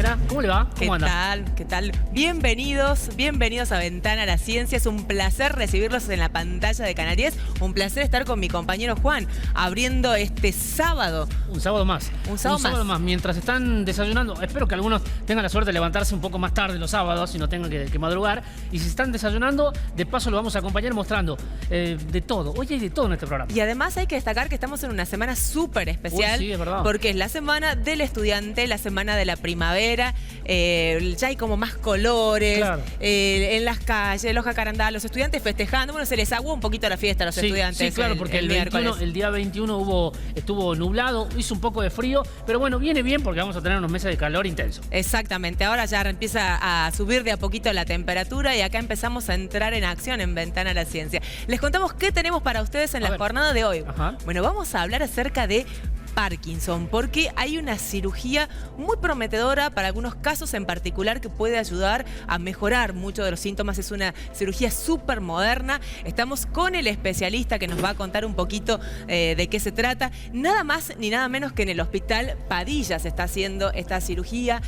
compañera. ¿Cómo le va? ¿Cómo anda? ¿Qué tal? ¿Qué tal? Bienvenidos a Ventana a la Ciencia. Es un placer recibirlos en la pantalla de Canal 10. Un placer estar con mi compañero Juan, abriendo este sábado. Un sábado más. Un sábado más. Mientras están desayunando. Espero que algunos tengan la suerte de levantarse un poco más tarde los sábados y no tengan que madrugar. Y si están desayunando, de paso lo vamos a acompañar mostrando de todo. Hoy hay de todo en este programa. Y además hay que destacar que estamos en una semana súper especial. Uy, sí, es verdad. Porque es la semana del estudiante, la semana de la primavera. Ya hay como más colores. Claro. En las calles, los jacarandás, los estudiantes festejando. Bueno, se les aguó un poquito la fiesta a los estudiantes. Sí, claro, porque el día 21 estuvo nublado, hizo un poco de frío, pero bueno, viene bien porque vamos a tener unos meses de calor intenso. Exactamente, ahora ya empieza a subir de a poquito la temperatura y acá empezamos a entrar en acción en Ventana a la Ciencia. Les contamos qué tenemos para ustedes en la jornada de hoy. Ajá. Bueno, vamos a hablar acerca de Parkinson, porque hay una cirugía muy prometedora para algunos casos en particular que puede ayudar a mejorar muchos de los síntomas. Es una cirugía súper moderna. Estamos con el especialista que nos va a contar un poquito de qué se trata. Nada más ni nada menos que en el Hospital Padilla se está haciendo esta cirugía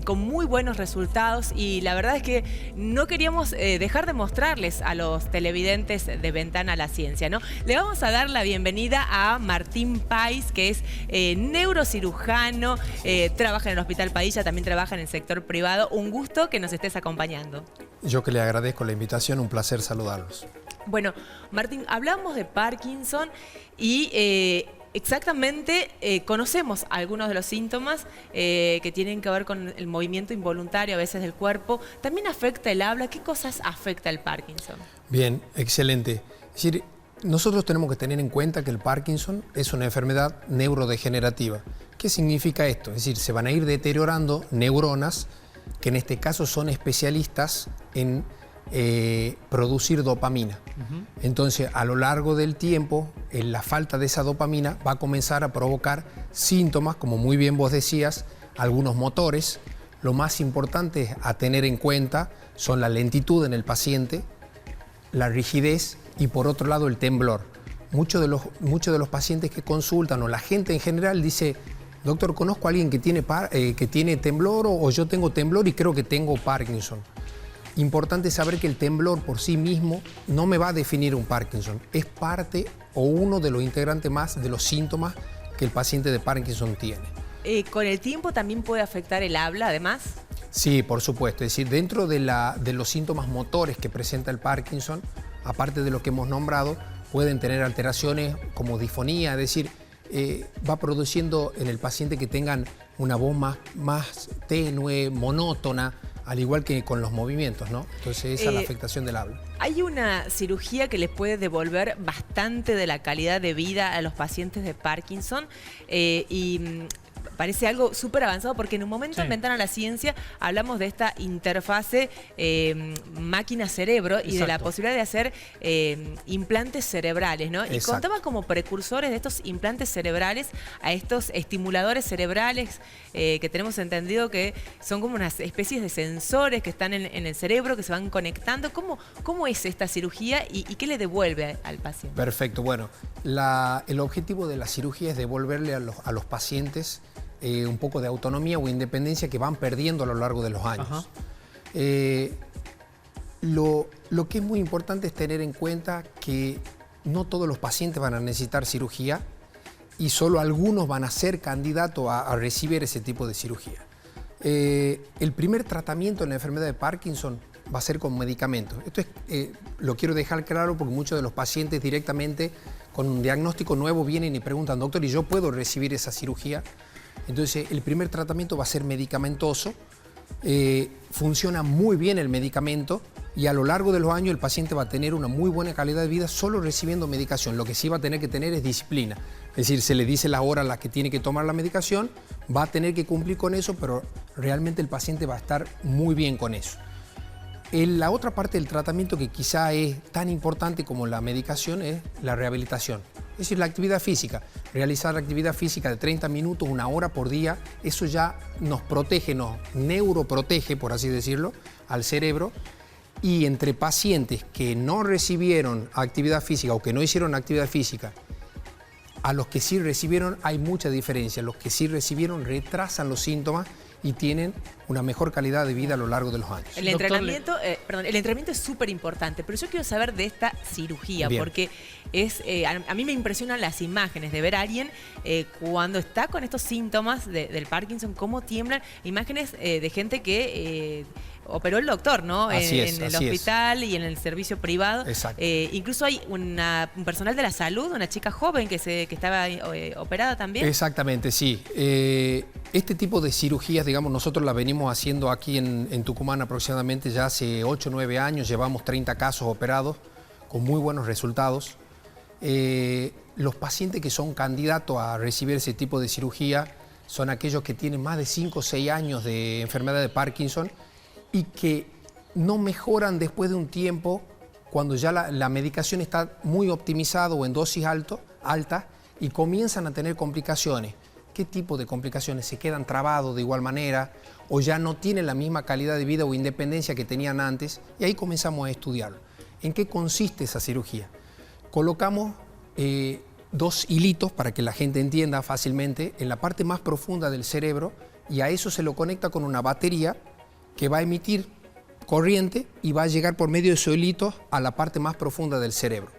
con muy buenos resultados, y la verdad es que no queríamos dejar de mostrarles a los televidentes de Ventana a la Ciencia, ¿no? Le vamos a dar la bienvenida a Martín Pais, que es neurocirujano, trabaja en el Hospital Padilla, también trabaja en el sector privado. Un gusto que nos estés acompañando. Yo que le agradezco la invitación, un placer saludarlos. Bueno, Martín, hablamos de Parkinson y exactamente conocemos algunos de los síntomas que tienen que ver con el movimiento involuntario a veces del cuerpo. ¿También afecta el habla? ¿Qué cosas afecta el Parkinson? Bien, excelente. Es decir, nosotros tenemos que tener en cuenta que el Parkinson es una enfermedad neurodegenerativa. ¿Qué significa esto? Es decir, se van a ir deteriorando neuronas que en este caso son especialistas en producir dopamina. Entonces, a lo largo del tiempo, la falta de esa dopamina va a comenzar a provocar síntomas, como muy bien vos decías, algunos motores. Lo más importante a tener en cuenta son la lentitud en el paciente, la rigidez y por otro lado el temblor. Muchos de los pacientes que consultan o la gente en general dice: doctor, conozco a alguien que tiene temblor o yo tengo temblor y creo que tengo Parkinson. Importante saber que el temblor por sí mismo no me va a definir un Parkinson. Es parte o uno de los integrantes más de los síntomas que el paciente de Parkinson tiene. ¿Con el tiempo también puede afectar el habla además? Sí, por supuesto. Es decir, dentro de los síntomas motores que presenta el Parkinson, aparte de lo que hemos nombrado, pueden tener alteraciones como disfonía, es decir, va produciendo en el paciente que tengan una voz más tenue, monótona, al igual que con los movimientos, ¿no? Entonces esa es la afectación del habla. Hay una cirugía que les puede devolver bastante de la calidad de vida a los pacientes de Parkinson parece algo súper avanzado, porque en un momento en Ventana a la Ciencia hablamos de esta interfase máquina-cerebro y de la posibilidad de hacer implantes cerebrales, ¿no? Y contaban como precursores de estos implantes cerebrales a estos estimuladores cerebrales que tenemos entendido que son como unas especies de sensores que están en el cerebro, que se van conectando. ¿Cómo es esta cirugía y qué le devuelve al paciente? Perfecto. Bueno, el objetivo de la cirugía es devolverle a los pacientes un poco de autonomía o independencia que van perdiendo a lo largo de los años. Lo que es muy importante es tener en cuenta que no todos los pacientes van a necesitar cirugía y solo algunos van a ser candidatos a recibir ese tipo de cirugía. El primer tratamiento en la enfermedad de Parkinson va a ser con medicamentos. Esto lo quiero dejar claro porque muchos de los pacientes directamente con un diagnóstico nuevo vienen y preguntan: doctor, ¿y yo puedo recibir esa cirugía? Entonces, el primer tratamiento va a ser medicamentoso. Funciona muy bien el medicamento y a lo largo de los años el paciente va a tener una muy buena calidad de vida solo recibiendo medicación. Lo que sí va a tener que tener es disciplina. Es decir, se le dice la hora a la que tiene que tomar la medicación, va a tener que cumplir con eso, pero realmente el paciente va a estar muy bien con eso. La otra parte del tratamiento que quizá es tan importante como la medicación es la rehabilitación. Es decir, la actividad física. Realizar actividad física de 30 minutos, 1 hora por día, eso ya nos protege, nos neuroprotege, por así decirlo, al cerebro. Y entre pacientes que no recibieron actividad física o que no hicieron actividad física, a los que sí recibieron hay mucha diferencia. Los que sí recibieron retrasan los síntomas y tienen una mejor calidad de vida a lo largo de los años. El entrenamiento, el entrenamiento es súper importante, pero yo quiero saber de esta cirugía, Bien. porque a mí me impresionan las imágenes de ver a alguien cuando está con estos síntomas del Parkinson, cómo tiemblan, imágenes de gente que operó el doctor, ¿no? Así es, en el así hospital y en el servicio privado. Exacto. Incluso hay un personal de la salud, una chica joven que estaba operada también. Exactamente, sí. Este tipo de cirugías, digamos, nosotros la venimos haciendo aquí en Tucumán aproximadamente ya hace 8 o 9 años. Llevamos 30 casos operados con muy buenos resultados. Los pacientes que son candidatos a recibir ese tipo de cirugía son aquellos que tienen más de 5 o 6 años de enfermedad de Parkinson y que no mejoran después de un tiempo cuando ya la medicación está muy optimizada o en dosis altas y comienzan a tener complicaciones. ¿Qué tipo de complicaciones? ¿Se quedan trabados de igual manera o ya no tienen la misma calidad de vida o independencia que tenían antes? Y ahí comenzamos a estudiarlo. ¿En qué consiste esa cirugía? Colocamos 2 hilitos para que la gente entienda fácilmente en la parte más profunda del cerebro y a eso se lo conecta con una batería que va a emitir corriente y va a llegar por medio de esos hilitos a la parte más profunda del cerebro.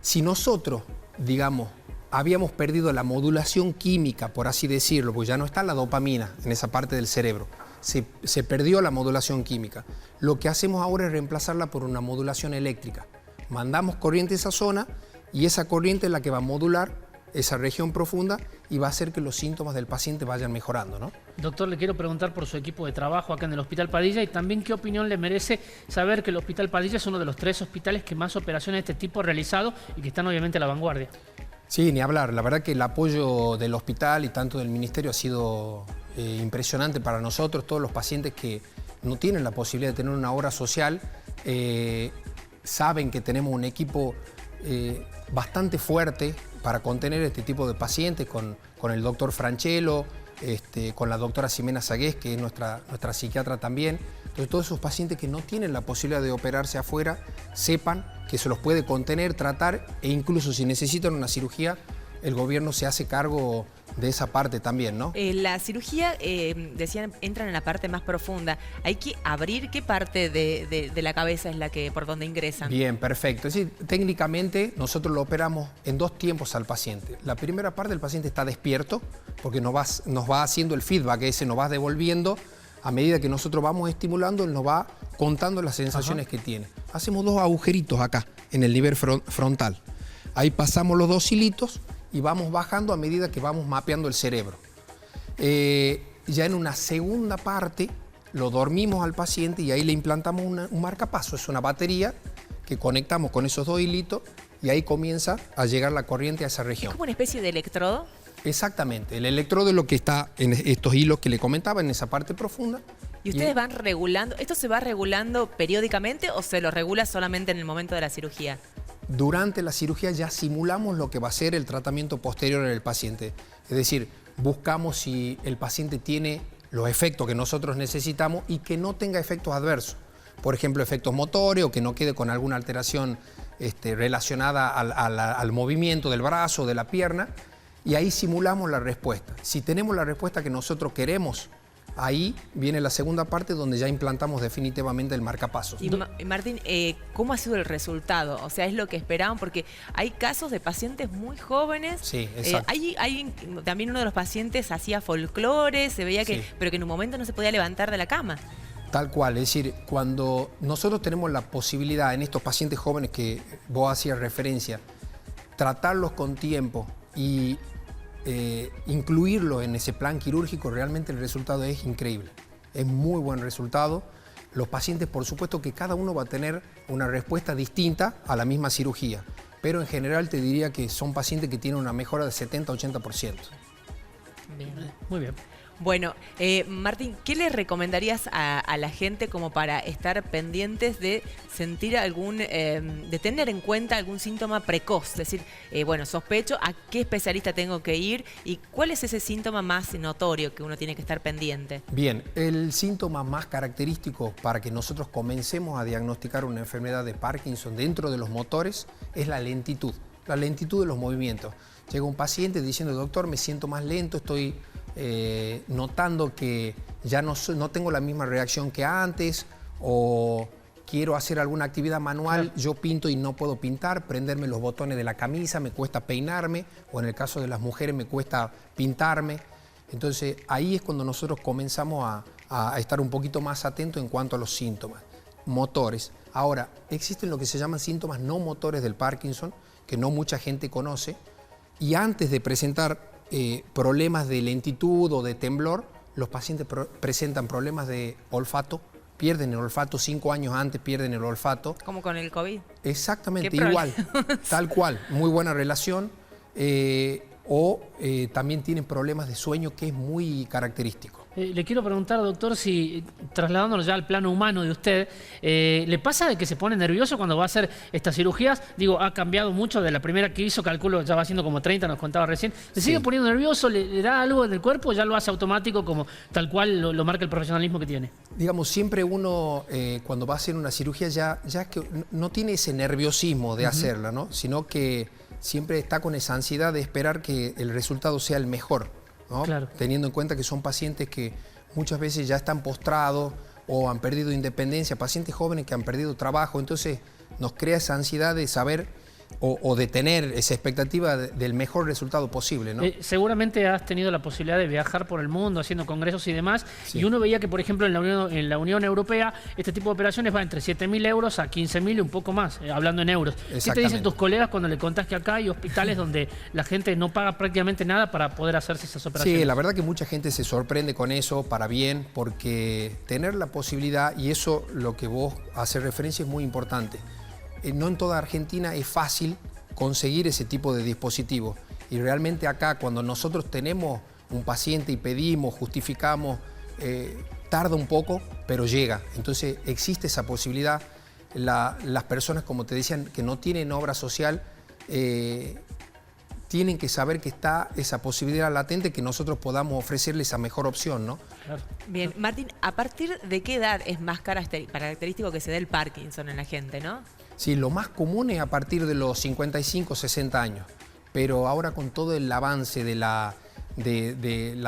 Si nosotros, digamos, habíamos perdido la modulación química, por así decirlo, pues ya no está la dopamina en esa parte del cerebro, se perdió la modulación química. Lo que hacemos ahora es reemplazarla por una modulación eléctrica. Mandamos corriente a esa zona y esa corriente es la que va a modular esa región profunda y va a hacer que los síntomas del paciente vayan mejorando, ¿no? Doctor, le quiero preguntar por su equipo de trabajo acá en el Hospital Padilla y también qué opinión le merece saber que el Hospital Padilla es uno de los 3 hospitales que más operaciones de este tipo ha realizado y que están obviamente a la vanguardia. Sí, ni hablar. La verdad que el apoyo del hospital y tanto del ministerio ha sido impresionante para nosotros. Todos los pacientes que no tienen la posibilidad de tener una obra social saben que tenemos un equipo bastante fuerte para contener este tipo de pacientes con el doctor Franchelo, con la doctora Ximena Sagués, que es nuestra psiquiatra también. Entonces, todos esos pacientes que no tienen la posibilidad de operarse afuera, sepan que se los puede contener, tratar e incluso si necesitan una cirugía, el gobierno se hace cargo de esa parte también, ¿no? La cirugía, decían, entran en la parte más profunda. Hay que abrir qué parte de la cabeza es la que por donde ingresan. Bien, perfecto. Es decir, técnicamente nosotros lo operamos en 2 tiempos al paciente. La primera parte el paciente está despierto porque nos va haciendo el feedback, ese nos va devolviendo. A medida que nosotros vamos estimulando, él nos va contando las sensaciones que tiene. Hacemos 2 agujeritos acá, en el nivel frontal. Ahí pasamos los 2 hilitos y vamos bajando a medida que vamos mapeando el cerebro. Ya en una segunda parte lo dormimos al paciente y ahí le implantamos un marcapaso. Es una batería que conectamos con esos 2 hilitos y ahí comienza a llegar la corriente a esa región. ¿Es como una especie de electrodo? Exactamente. El electrodo es lo que está en estos hilos que le comentaba, en esa parte profunda. ¿Y ustedes van regulando? ¿Esto se va regulando periódicamente o se lo regula solamente en el momento de la cirugía? Durante la cirugía ya simulamos lo que va a ser el tratamiento posterior en el paciente. Es decir, buscamos si el paciente tiene los efectos que nosotros necesitamos y que no tenga efectos adversos. Por ejemplo, efectos motores o que no quede con alguna alteración relacionada al movimiento del brazo o de la pierna. Y ahí simulamos la respuesta. Si tenemos la respuesta que nosotros queremos, ahí viene la segunda parte donde ya implantamos definitivamente el marcapasos. Y Martín, ¿cómo ha sido el resultado? O sea, ¿es lo que esperaban? Porque hay casos de pacientes muy jóvenes. Sí, exacto. Hay también uno de los pacientes hacía folclore, se veía que, pero que en un momento no se podía levantar de la cama. Tal cual, es decir, cuando nosotros tenemos la posibilidad en estos pacientes jóvenes que vos hacías referencia, tratarlos con tiempo y incluirlo en ese plan quirúrgico, realmente el resultado es increíble. Es muy buen resultado. Los pacientes, por supuesto que cada uno va a tener una respuesta distinta a la misma cirugía, pero en general te diría que son pacientes que tienen una mejora de 70-80%. Bien. Muy bien. Bueno, Martín, ¿qué le recomendarías a la gente como para estar pendientes de sentir de tener en cuenta algún síntoma precoz? Es decir, bueno, sospecho, ¿a qué especialista tengo que ir? ¿Y cuál es ese síntoma más notorio que uno tiene que estar pendiente? Bien, el síntoma más característico para que nosotros comencemos a diagnosticar una enfermedad de Parkinson dentro de los motores es la lentitud de los movimientos. Llega un paciente diciendo, doctor, me siento más lento, estoy notando que ya no tengo la misma reacción que antes, o quiero hacer alguna actividad manual, yo pinto y no puedo pintar, prenderme los botones de la camisa, me cuesta peinarme, o en el caso de las mujeres me cuesta pintarme. Entonces ahí es cuando nosotros comenzamos a estar un poquito más atentos en cuanto a los síntomas motores. Ahora, existen lo que se llaman síntomas no motores del Parkinson, que no mucha gente conoce, y antes de presentar problemas de lentitud o de temblor, los pacientes presentan problemas de olfato, pierden el olfato, 5 años antes pierden el olfato. Como con el COVID. Exactamente, igual, tal cual, muy buena relación. También tienen problemas de sueño, que es muy característico. Le quiero preguntar, doctor, si trasladándonos ya al plano humano de usted, ¿le pasa de que se pone nervioso cuando va a hacer estas cirugías? Digo, ha cambiado mucho de la primera que hizo, calculo, ya va haciendo como 30, nos contaba recién. ¿Se sigue poniendo nervioso? ¿Le da algo en el cuerpo o ya lo hace automático como tal cual lo marca el profesionalismo que tiene? Digamos, siempre uno cuando va a hacer una cirugía ya es que no tiene ese nerviosismo de hacerla, ¿no? Sino que siempre está con esa ansiedad de esperar que el resultado sea el mejor, ¿no? Claro. Teniendo en cuenta que son pacientes que muchas veces ya están postrados o han perdido independencia, pacientes jóvenes que han perdido trabajo, entonces nos crea esa ansiedad de saber o de tener esa expectativa del mejor resultado posible, ¿no? Seguramente has tenido la posibilidad de viajar por el mundo haciendo congresos y demás, Sí. y uno veía que, por ejemplo, en la Unión Europea este tipo de operaciones va entre 7.000 euros a 15.000 y un poco más, hablando en euros. ¿Qué te dicen tus colegas cuando le contás que acá hay hospitales donde la gente no paga prácticamente nada para poder hacerse esas operaciones? Sí, la verdad que mucha gente se sorprende con eso, para bien, porque tener la posibilidad, y eso lo que vos haces referencia es muy importante. No en toda Argentina es fácil conseguir ese tipo de dispositivos. Y realmente acá, cuando nosotros tenemos un paciente y pedimos, justificamos, tarda un poco, pero llega. Entonces existe esa posibilidad. Las personas, como te decían, que no tienen obra social, tienen que saber que está esa posibilidad latente, que nosotros podamos ofrecerles esa mejor opción, ¿no? Claro. Bien, Martín, ¿a partir de qué edad es más característico que se dé el Parkinson en la gente, no? Sí, lo más común es a partir de los 55, 60 años, pero ahora con todo el avance de la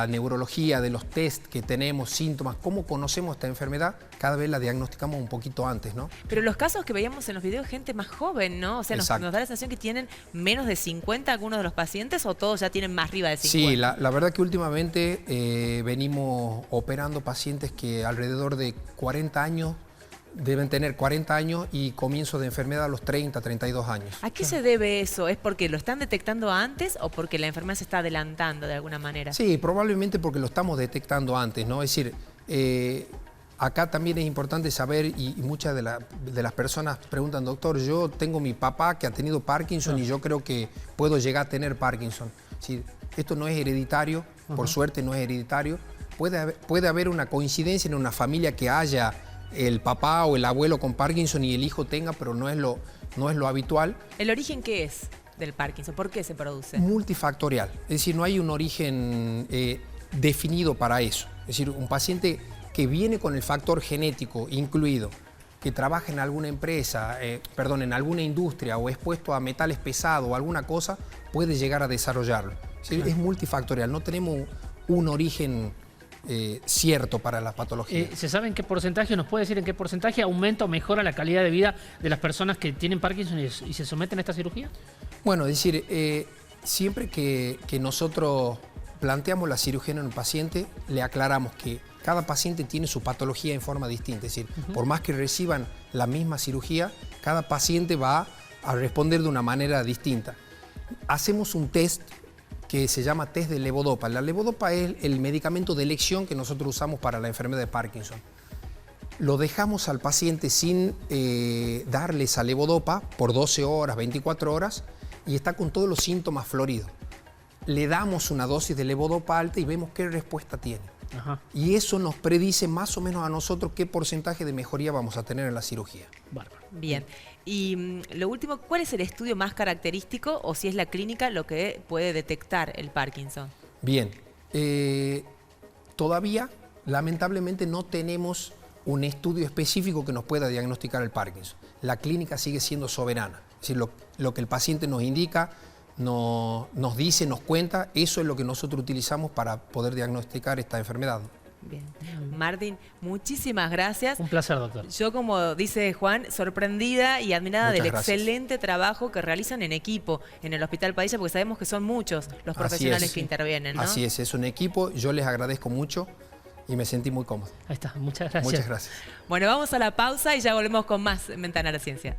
neurología, de los test que tenemos, síntomas, cómo conocemos esta enfermedad, cada vez la diagnosticamos un poquito antes, ¿no? Pero los casos que veíamos en los videos, gente más joven, ¿no? O sea, nos da la sensación que tienen menos de 50 algunos de los pacientes, o todos ya tienen más arriba de 50. Sí, la verdad que últimamente venimos operando pacientes que alrededor de 40 años, deben tener 40 años y comienzo de enfermedad a los 30, 32 años. ¿A qué se debe eso? ¿Es porque lo están detectando antes o porque la enfermedad se está adelantando de alguna manera? Sí, probablemente porque lo estamos detectando antes, ¿no? Es decir, acá también es importante saber, y muchas de las personas preguntan, doctor, yo tengo mi papá que ha tenido Parkinson y yo creo que puedo llegar a tener Parkinson. Es decir, esto no es hereditario, por suerte no es hereditario. Puede haber una coincidencia en una familia que haya el papá o el abuelo con Parkinson y el hijo tenga, pero no es lo habitual. ¿El origen qué es del Parkinson? ¿Por qué se produce? Multifactorial, es decir, no hay un origen definido para eso. Es decir, un paciente que viene con el factor genético incluido, que trabaja en alguna empresa, en alguna industria o expuesto a metales pesados o alguna cosa, puede llegar a desarrollarlo. Es decir, es multifactorial, no tenemos un origen cierto para la patología. ¿Se sabe en qué porcentaje, nos puede decir en qué porcentaje aumenta o mejora la calidad de vida de las personas que tienen Parkinson y se someten a esta cirugía? Bueno, es decir, siempre que nosotros planteamos la cirugía en un paciente, le aclaramos que cada paciente tiene su patología en forma distinta. Es decir, por más que reciban la misma cirugía, cada paciente va a responder de una manera distinta. Hacemos un test que se llama test de levodopa. La levodopa es el medicamento de elección que nosotros usamos para la enfermedad de Parkinson. Lo dejamos al paciente sin darle esa levodopa por 12 horas, 24 horas, y está con todos los síntomas floridos. Le damos una dosis de levodopa alta y vemos qué respuesta tiene. Ajá. Y eso nos predice más o menos a nosotros qué porcentaje de mejoría vamos a tener en la cirugía. Bárbaro. Bien. Y lo último, ¿cuál es el estudio más característico o si es la clínica lo que puede detectar el Parkinson? Bien. Todavía, lamentablemente, no tenemos un estudio específico que nos pueda diagnosticar el Parkinson. La clínica sigue siendo soberana. Es decir, lo que el paciente nos indica, nos dice, nos cuenta, eso es lo que nosotros utilizamos para poder diagnosticar esta enfermedad. Bien. Martín, muchísimas gracias. Un placer, doctor. Yo, como dice Juan, sorprendida y admirada Muchas del gracias. excelente trabajo que realizan en equipo en el Hospital Padilla, porque sabemos que son muchos los profesionales que intervienen, ¿no? Así es un equipo. Yo les agradezco mucho y me sentí muy cómodo. Ahí está, muchas gracias. Muchas gracias. Bueno, vamos a la pausa y ya volvemos con más Ventana a la Ciencia.